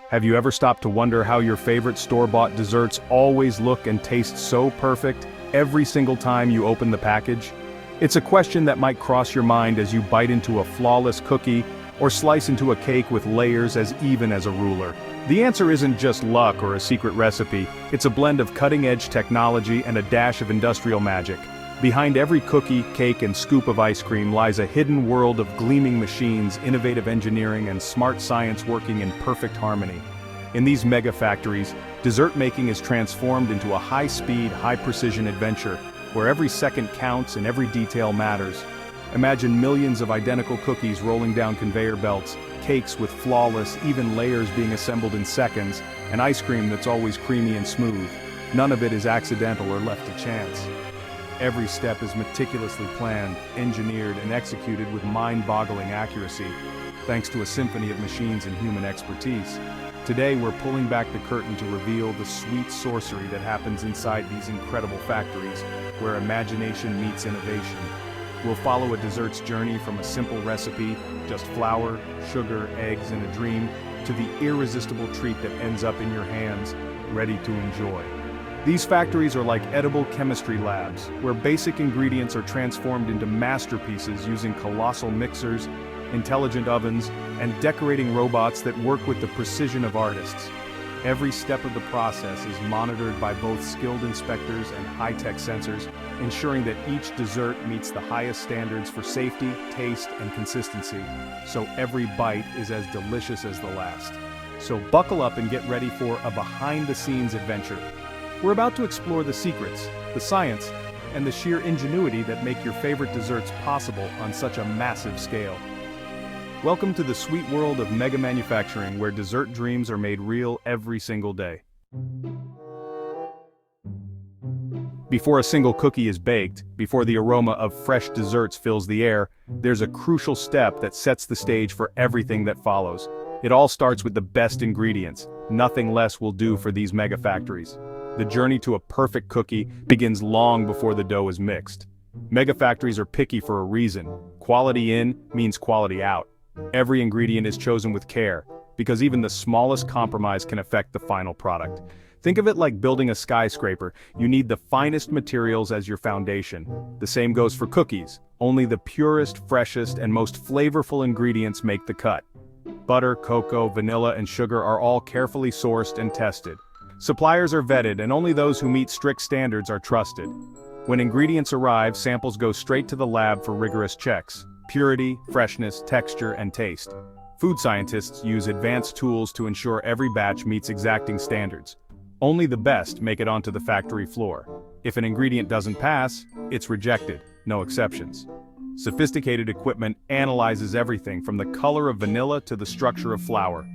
Have you ever stopped to wonder how your favorite store-bought desserts always look and taste so perfect every single time you open the package? It's a question that might cross your mind as you bite into a flawless cookie or slice into a cake with layers as even as a ruler. The answer isn't just luck or a secret recipe, it's a blend of cutting-edge technology and a dash of industrial magic. Behind every cookie, cake, and scoop of ice cream lies a hidden world of gleaming machines, innovative engineering, and smart science working in perfect harmony. In these mega factories, dessert making is transformed into a high-speed, high-precision adventure, where every second counts and every detail matters. Imagine millions of identical cookies rolling down conveyor belts, cakes with flawless, even layers being assembled in seconds, and ice cream that's always creamy and smooth. None of it is accidental or left to chance. Every step is meticulously planned, engineered, and executed with mind-boggling accuracy, thanks to a symphony of machines and human expertise. Today we're pulling back the curtain to reveal the sweet sorcery that happens inside these incredible factories, where imagination meets innovation. We'll follow a dessert's journey from a simple recipe, just flour, sugar, eggs, and a dream, to the irresistible treat that ends up in your hands, ready to enjoy. These factories are like edible chemistry labs, where basic ingredients are transformed into masterpieces using colossal mixers, intelligent ovens, and decorating robots that work with the precision of artists. Every step of the process is monitored by both skilled inspectors and high-tech sensors, ensuring that each dessert meets the highest standards for safety, taste, and consistency, so every bite is as delicious as the last. So buckle up and get ready for a behind-the-scenes adventure. We're about to explore the secrets, the science, and the sheer ingenuity that make your favorite desserts possible on such a massive scale. Welcome to the sweet world of mega manufacturing, where dessert dreams are made real every single day. Before a single cookie is baked, before the aroma of fresh desserts fills the air, there's a crucial step that sets the stage for everything that follows. It all starts with the best ingredients. Nothing less will do for these mega factories. The journey to a perfect cookie begins long before the dough is mixed. Mega factories are picky for a reason. Quality in means quality out. Every ingredient is chosen with care, because even the smallest compromise can affect the final product. Think of it like building a skyscraper. You need the finest materials as your foundation. The same goes for cookies. Only the purest, freshest, and most flavorful ingredients make the cut. Butter, cocoa, vanilla, and sugar are all carefully sourced and tested. Suppliers are vetted, and only those who meet strict standards are trusted. When ingredients arrive, samples go straight to the lab for rigorous checks: purity, freshness, texture, and taste. Food scientists use advanced tools to ensure every batch meets exacting standards. Only the best make it onto the factory floor. If an ingredient doesn't pass, it's rejected, no exceptions. Sophisticated equipment analyzes everything from the color of vanilla to the structure of flour.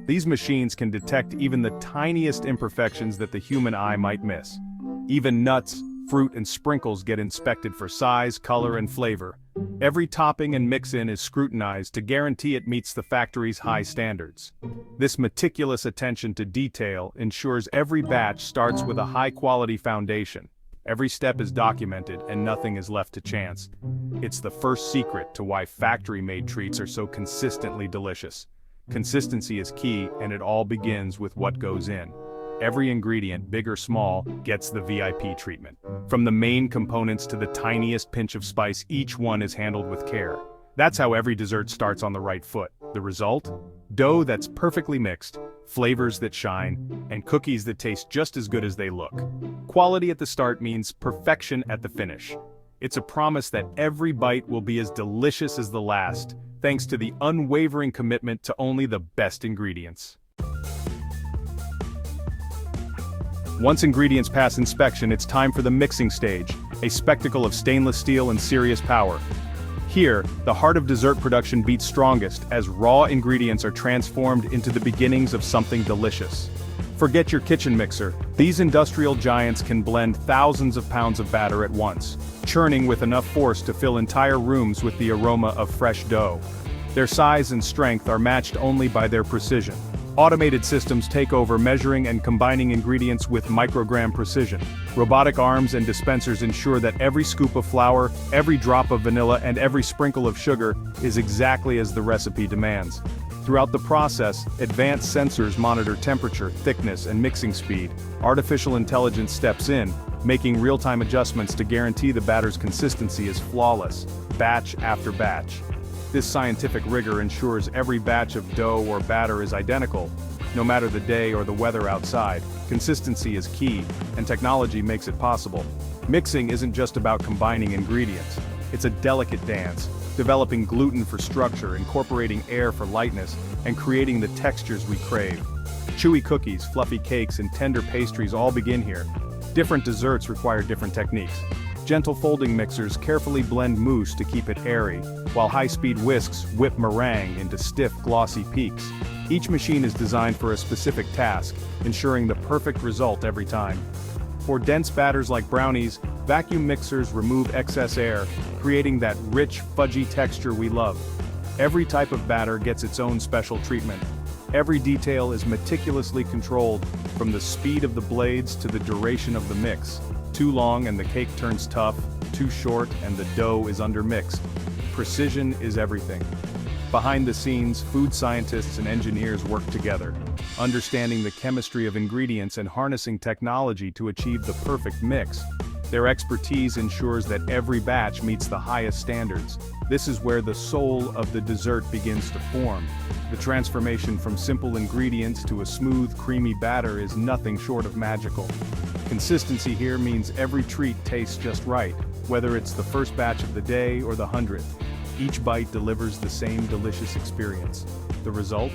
These machines can detect even the tiniest imperfections that the human eye might miss. Even nuts, fruit, and sprinkles get inspected for size, color, and flavor. Every topping and mix-in is scrutinized to guarantee it meets the factory's high standards. This meticulous attention to detail ensures every batch starts with a high-quality foundation. Every step is documented and nothing is left to chance. It's the first secret to why factory-made treats are so consistently delicious. Consistency is key, and it all begins with what goes in. Every ingredient, big or small, gets the VIP treatment. From the main components to the tiniest pinch of spice, each one is handled with care. That's how every dessert starts on the right foot. The result? Dough that's perfectly mixed, flavors that shine, and cookies that taste just as good as they look. Quality at the start means perfection at the finish. It's a promise that every bite will be as delicious as the last, thanks to the unwavering commitment to only the best ingredients. Once ingredients pass inspection, it's time for the mixing stage, a spectacle of stainless steel and serious power. Here, the heart of dessert production beats strongest as raw ingredients are transformed into the beginnings of something delicious. Forget your kitchen mixer. These industrial giants can blend thousands of pounds of batter at once, churning with enough force to fill entire rooms with the aroma of fresh dough. Their size and strength are matched only by their precision. Automated systems take over measuring and combining ingredients with microgram precision. Robotic arms and dispensers ensure that every scoop of flour, every drop of vanilla, and every sprinkle of sugar is exactly as the recipe demands. Throughout the process, advanced sensors monitor temperature, thickness, and mixing speed. Artificial intelligence steps in, making real-time adjustments to guarantee the batter's consistency is flawless, batch after batch. This scientific rigor ensures every batch of dough or batter is identical, no matter the day or the weather outside. Consistency is key, and technology makes it possible. Mixing isn't just about combining ingredients. It's a delicate dance, developing gluten for structure, incorporating air for lightness, and creating the textures we crave. Chewy cookies, fluffy cakes, and tender pastries all begin here. Different desserts require different techniques. Gentle folding mixers carefully blend mousse to keep it airy, while high-speed whisks whip meringue into stiff, glossy peaks. Each machine is designed for a specific task, ensuring the perfect result every time. For dense batters like brownies, vacuum mixers remove excess air, creating that rich, fudgy texture we love. Every type of batter gets its own special treatment. Every detail is meticulously controlled, from the speed of the blades to the duration of the mix. Too long and the cake turns tough, too short and the dough is undermixed. Precision is everything. Behind the scenes, food scientists and engineers work together, understanding the chemistry of ingredients and harnessing technology to achieve the perfect mix. Their expertise ensures that every batch meets the highest standards. This is where the soul of the dessert begins to form. The transformation from simple ingredients to a smooth, creamy batter is nothing short of magical. Consistency here means every treat tastes just right, whether it's the first batch of the day or the 100th. Each bite delivers the same delicious experience. The result?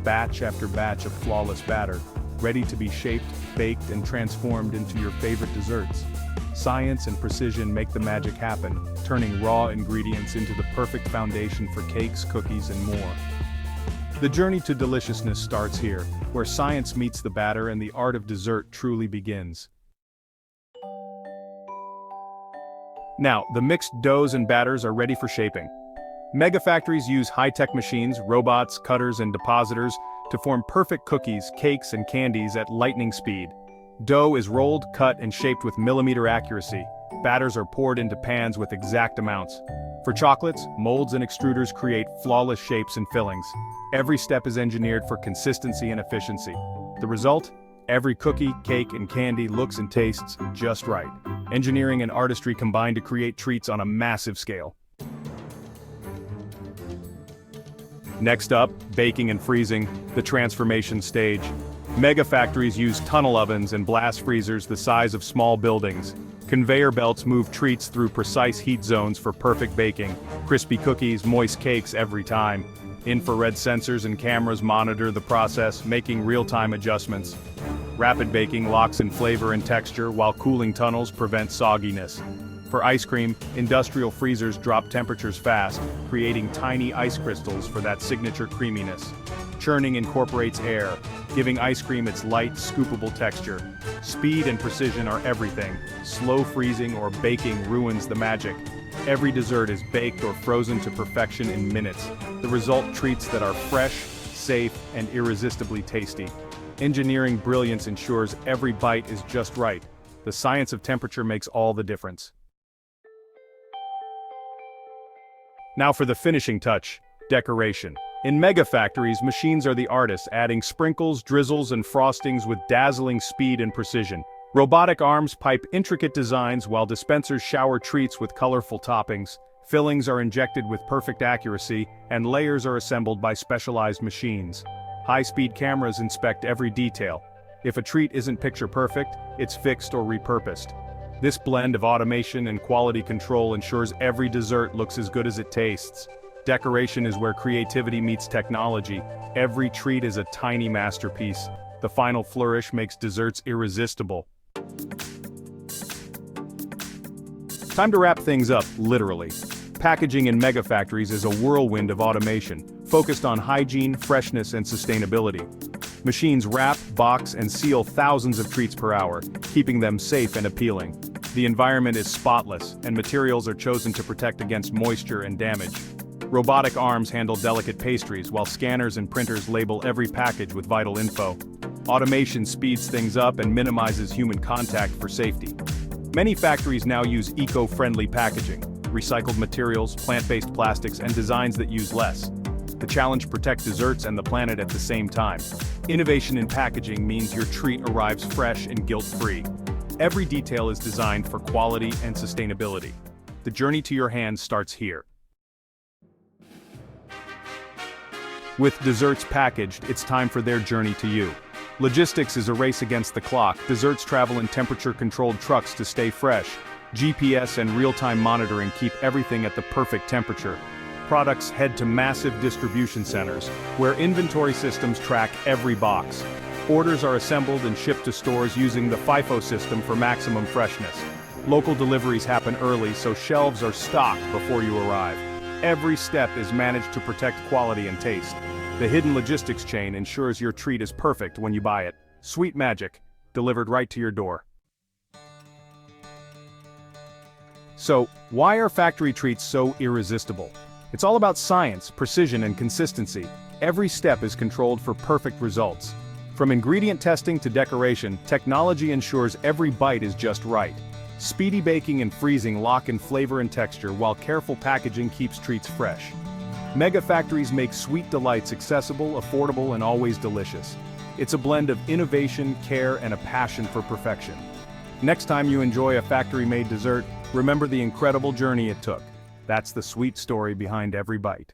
Batch after batch of flawless batter, ready to be shaped, baked, and transformed into your favorite desserts. Science and precision make the magic happen, turning raw ingredients into the perfect foundation for cakes, cookies, and more. The journey to deliciousness starts here, where science meets the batter and the art of dessert truly begins. Now, the mixed doughs and batters are ready for shaping. Mega factories use high-tech machines, robots, cutters, and depositors to form perfect cookies, cakes, and candies at lightning speed. Dough is rolled, cut, and shaped with millimeter accuracy. Batters are poured into pans with exact amounts. For chocolates, molds and extruders create flawless shapes and fillings. Every step is engineered for consistency and efficiency. The result? Every cookie, cake, and candy looks and tastes just right. Engineering and artistry combine to create treats on a massive scale. Next up, baking and freezing, the transformation stage. Mega factories use tunnel ovens and blast freezers the size of small buildings. Conveyor belts move treats through precise heat zones for perfect baking. Crispy cookies, moist cakes every time. Infrared sensors and cameras monitor the process, making real-time adjustments. Rapid baking locks in flavor and texture, while cooling tunnels prevent sogginess. For ice cream, industrial freezers drop temperatures fast, creating tiny ice crystals for that signature creaminess. Churning incorporates air, giving ice cream its light, scoopable texture. Speed and precision are everything. Slow freezing or baking ruins the magic. Every dessert is baked or frozen to perfection in minutes. The result, treats that are fresh, safe, and irresistibly tasty. Engineering brilliance ensures every bite is just right. The science of temperature makes all the difference. Now for the finishing touch, decoration. In mega factories, machines are the artists, adding sprinkles, drizzles, and frostings with dazzling speed and precision. Robotic arms pipe intricate designs while dispensers shower treats with colorful toppings. Fillings are injected with perfect accuracy, and layers are assembled by specialized machines. High-speed cameras inspect every detail. If a treat isn't picture perfect, it's fixed or repurposed. This blend of automation and quality control ensures every dessert looks as good as it tastes. Decoration is where creativity meets technology. Every treat is a tiny masterpiece. The final flourish makes desserts irresistible. Time to wrap things up, literally. Packaging in mega factories is a whirlwind of automation, focused on hygiene, freshness, and sustainability. Machines wrap, box, and seal thousands of treats per hour, keeping them safe and appealing. The environment is spotless, and materials are chosen to protect against moisture and damage. Robotic arms handle delicate pastries while scanners and printers label every package with vital info. Automation speeds things up and minimizes human contact for safety. Many factories now use eco-friendly packaging, recycled materials, plant-based plastics, and designs that use less. The challenge: protect desserts and the planet at the same time. Innovation in packaging means your treat arrives fresh and guilt-free. Every detail is designed for quality and sustainability. The journey to your hands starts here. With desserts packaged, it's time for their journey to you. Logistics is a race against the clock. Desserts travel in temperature-controlled trucks to stay fresh. GPS and real-time monitoring keep everything at the perfect temperature. Products head to massive distribution centers, where inventory systems track every box. Orders are assembled and shipped to stores using the FIFO system for maximum freshness. Local deliveries happen early, so shelves are stocked before you arrive. Every step is managed to protect quality and taste. The hidden logistics chain ensures your treat is perfect when you buy it. Sweet magic, delivered right to your door. So, why are factory treats so irresistible? It's all about science, precision, and consistency. Every step is controlled for perfect results. From ingredient testing to decoration, technology ensures every bite is just right. Speedy baking and freezing lock in flavor and texture, while careful packaging keeps treats fresh. Mega factories make sweet delights accessible, affordable, and always delicious. It's a blend of innovation, care, and a passion for perfection. Next time you enjoy a factory-made dessert, remember the incredible journey it took. That's the sweet story behind every bite.